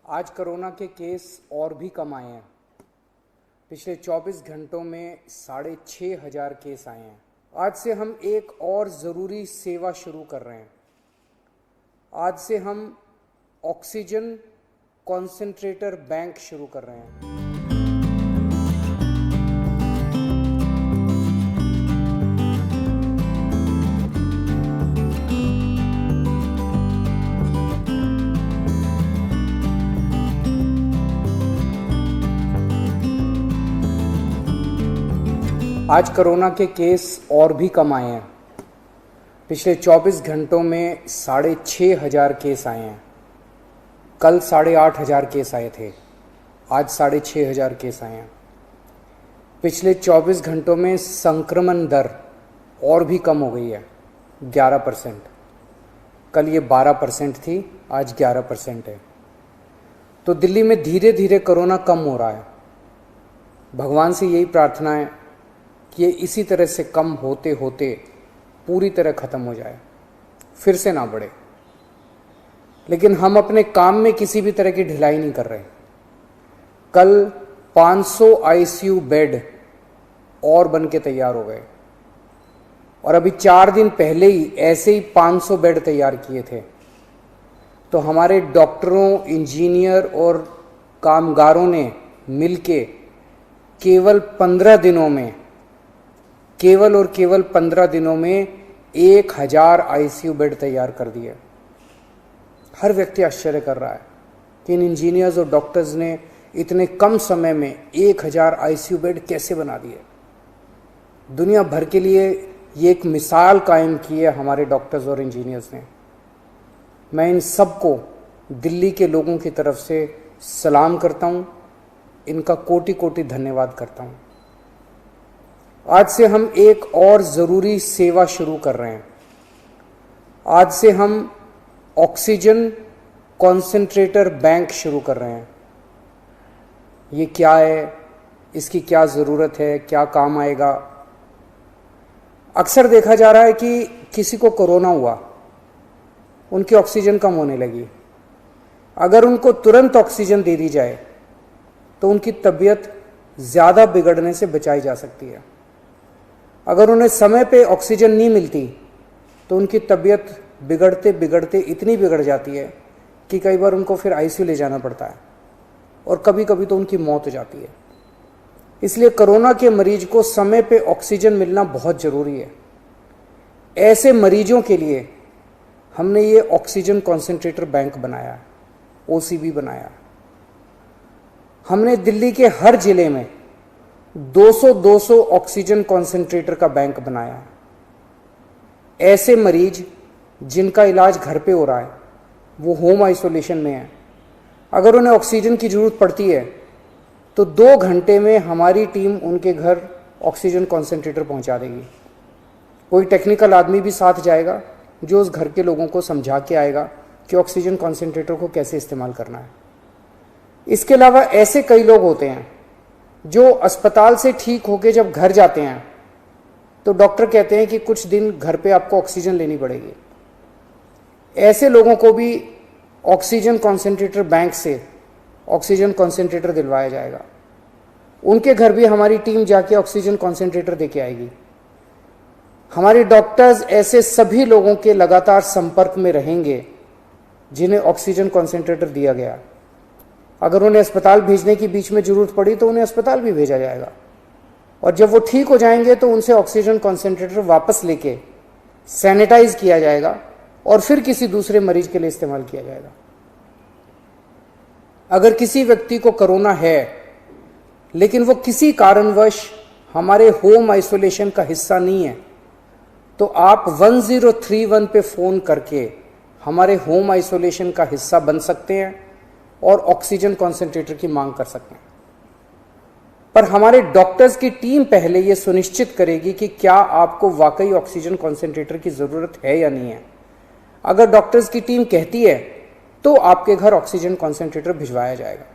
आज कोरोना के केस और भी कम आए हैं। पिछले 24 घंटों में 6,500 केस आए हैं। आज से हम एक और ज़रूरी सेवा शुरू कर रहे हैं। आज से हम ऑक्सीजन कॉन्सेंट्रेटर बैंक शुरू कर रहे हैं। आज कोरोना के केस और भी कम आए हैं। पिछले 24 घंटों में 6,500 केस आए हैं। कल 8,500 केस आए थे, आज 6,500 केस आए हैं। पिछले 24 घंटों में संक्रमण दर और भी कम हो गई है, 11%। कल ये 12% थी, आज 11% है। तो दिल्ली में धीरे धीरे कोरोना कम हो रहा है। भगवान से यही प्रार्थना है कि ये इसी तरह से कम होते होते पूरी तरह ख़त्म हो जाए, फिर से ना बढ़े। लेकिन हम अपने काम में किसी भी तरह की ढिलाई नहीं कर रहे। कल 500 आईसीयू बेड और बन के तैयार हो गए और अभी 4 दिन पहले ही ऐसे ही 500 बेड तैयार किए थे। तो हमारे डॉक्टरों, इंजीनियर और कामगारों ने मिलके केवल 15 दिनों में केवल 1,000 आईसीयू बेड तैयार कर दिए। हर व्यक्ति आश्चर्य कर रहा है कि इन इंजीनियर्स और डॉक्टर्स ने इतने कम समय में 1,000 आईसीयू बेड कैसे बना दिए। दुनिया भर के लिए ये एक मिसाल कायम की है हमारे डॉक्टर्स और इंजीनियर्स ने। मैं इन सबको दिल्ली के लोगों की तरफ से सलाम करता हूँ, इनका कोटि कोटि धन्यवाद करता हूँ। आज से हम एक और ज़रूरी सेवा शुरू कर रहे हैं। आज से हम ऑक्सीजन कॉन्सेंट्रेटर बैंक शुरू कर रहे हैं। ये क्या है, इसकी क्या ज़रूरत है, क्या काम आएगा? अक्सर देखा जा रहा है कि किसी को कोरोना हुआ, उनकी ऑक्सीजन कम होने लगी। अगर उनको तुरंत ऑक्सीजन दे दी जाए तो उनकी तबीयत ज़्यादा बिगड़ने से बचाई जा सकती है। अगर उन्हें समय पे ऑक्सीजन नहीं मिलती तो उनकी तबीयत बिगड़ते बिगड़ते इतनी बिगड़ जाती है कि कई बार उनको फिर आईसीयू ले जाना पड़ता है और कभी कभी तो उनकी मौत हो जाती है। इसलिए कोरोना के मरीज को समय पे ऑक्सीजन मिलना बहुत ज़रूरी है। ऐसे मरीजों के लिए हमने ये ऑक्सीजन कॉन्सेंट्रेटर बैंक बनाया, ओसीबी बनाया। हमने दिल्ली के हर जिले में 200 ऑक्सीजन कॉन्सेंट्रेटर का बैंक बनाया। ऐसे मरीज जिनका इलाज घर पे हो रहा है, वो होम आइसोलेशन में है, अगर उन्हें ऑक्सीजन की ज़रूरत पड़ती है तो 2 घंटे में हमारी टीम उनके घर ऑक्सीजन कॉन्सेंट्रेटर पहुंचा देगी। कोई टेक्निकल आदमी भी साथ जाएगा जो उस घर के लोगों को समझा के आएगा कि ऑक्सीजन कॉन्सेंट्रेटर को कैसे इस्तेमाल करना है। इसके अलावा ऐसे कई लोग होते हैं जो अस्पताल से ठीक होकर जब घर जाते हैं तो डॉक्टर कहते हैं कि कुछ दिन घर पे आपको ऑक्सीजन लेनी पड़ेगी। ऐसे लोगों को भी ऑक्सीजन कॉन्सेंट्रेटर बैंक से ऑक्सीजन कॉन्सेंट्रेटर दिलवाया जाएगा। उनके घर भी हमारी टीम जाके ऑक्सीजन कॉन्सेंट्रेटर देके आएगी। हमारे डॉक्टर्स ऐसे सभी लोगों के लगातार संपर्क में रहेंगे जिन्हें ऑक्सीजन कॉन्सेंट्रेटर दिया गया। अगर उन्हें अस्पताल भेजने की बीच में ज़रूरत पड़ी तो उन्हें अस्पताल भी भेजा जाएगा और जब वो ठीक हो जाएंगे तो उनसे ऑक्सीजन कॉन्सेंट्रेटर वापस लेके सैनिटाइज किया जाएगा और फिर किसी दूसरे मरीज के लिए इस्तेमाल किया जाएगा। अगर किसी व्यक्ति को कोरोना है लेकिन वो किसी कारणवश हमारे होम आइसोलेशन का हिस्सा नहीं है तो आप 1031 पे फ़ोन करके हमारे होम आइसोलेशन का हिस्सा बन सकते हैं और ऑक्सीजन कॉन्सेंट्रेटर की मांग कर सकते हैं। पर हमारे डॉक्टर्स की टीम पहले ये सुनिश्चित करेगी कि क्या आपको वाकई ऑक्सीजन कॉन्सेंट्रेटर की ज़रूरत है या नहीं है। अगर डॉक्टर्स की टीम कहती है तो आपके घर ऑक्सीजन कॉन्सेंट्रेटर भिजवाया जाएगा।